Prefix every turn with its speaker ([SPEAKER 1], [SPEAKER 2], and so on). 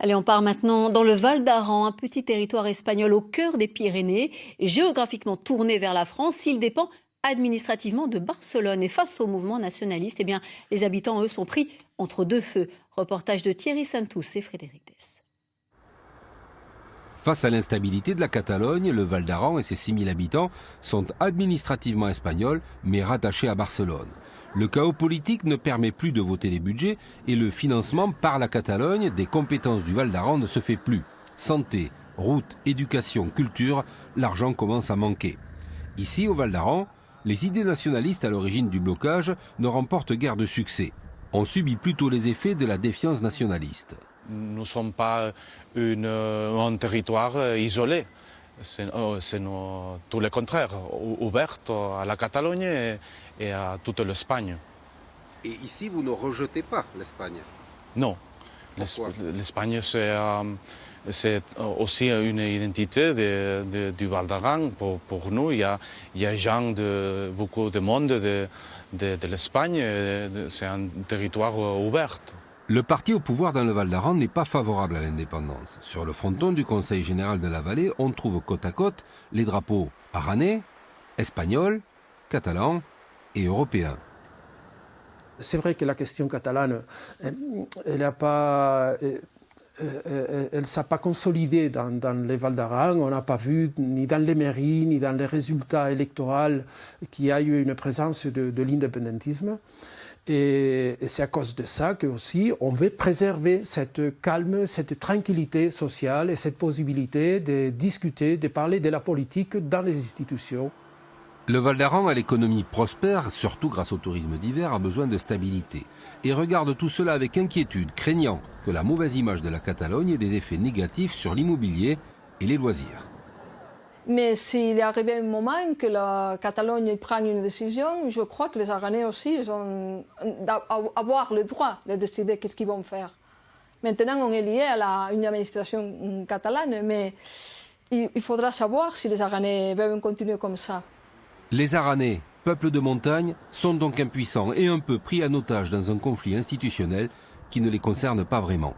[SPEAKER 1] Allez, on part maintenant dans le Val d'Aran, un petit territoire espagnol au cœur des Pyrénées. Géographiquement tourné vers la France, il dépend administrativement de Barcelone. Et face au mouvement nationaliste, eh bien, les habitants, eux, sont pris entre deux feux. Reportage de Thierry Santous et Frédéric Dess.
[SPEAKER 2] Face à l'instabilité de la Catalogne, le Val d'Aran et ses 6000 habitants sont administrativement espagnols, mais rattachés à Barcelone. Le chaos politique ne permet plus de voter les budgets et le financement par la Catalogne des compétences du Val d'Aran ne se fait plus. Santé, routes, éducation, culture, l'argent commence à manquer. Ici, au Val d'Aran, les idées nationalistes à l'origine du blocage ne remportent guère de succès. On subit plutôt les effets de la défiance nationaliste.
[SPEAKER 3] Nous ne sommes pas un territoire isolé. C'est tout le contraire, ouvert à la Catalogne et à toute l'Espagne.
[SPEAKER 2] Et ici, vous ne rejetez pas l'Espagne?
[SPEAKER 3] Non. L'Espagne, c'est aussi une identité du Val d'Aran. Pour nous, il y a beaucoup de monde de l'Espagne. C'est un territoire ouvert.
[SPEAKER 2] Le parti au pouvoir dans le Val d'Aran n'est pas favorable à l'indépendance. Sur le fronton du Conseil général de la vallée, on trouve côte à côte les drapeaux aranais, espagnols, catalans et européens.
[SPEAKER 4] C'est vrai que la question catalane, elle ne s'est pas consolidée dans les Val d'Aran. On n'a pas vu ni dans les mairies, ni dans les résultats électoraux qu'il y a eu une présence de l'indépendantisme. Et c'est à cause de ça que aussi on veut préserver cette calme, cette tranquillité sociale et cette possibilité de discuter, de parler de la politique dans les institutions.
[SPEAKER 2] Le Val d'Aran, à l'économie prospère, surtout grâce au tourisme d'hiver, a besoin de stabilité. Et regarde tout cela avec inquiétude, craignant que la mauvaise image de la Catalogne ait des effets négatifs sur l'immobilier et les loisirs.
[SPEAKER 5] Mais s'il est arrivé un moment que la Catalogne prenne une décision, je crois que les Aranais aussi ont avoir le droit de décider qu'est-ce qu'ils vont faire. Maintenant, on est lié à une administration catalane, mais il faudra savoir si les Aranais veulent continuer comme ça.
[SPEAKER 2] Les Aranais, peuple de montagne, sont donc impuissants et un peu pris en otage dans un conflit institutionnel qui ne les concerne pas vraiment.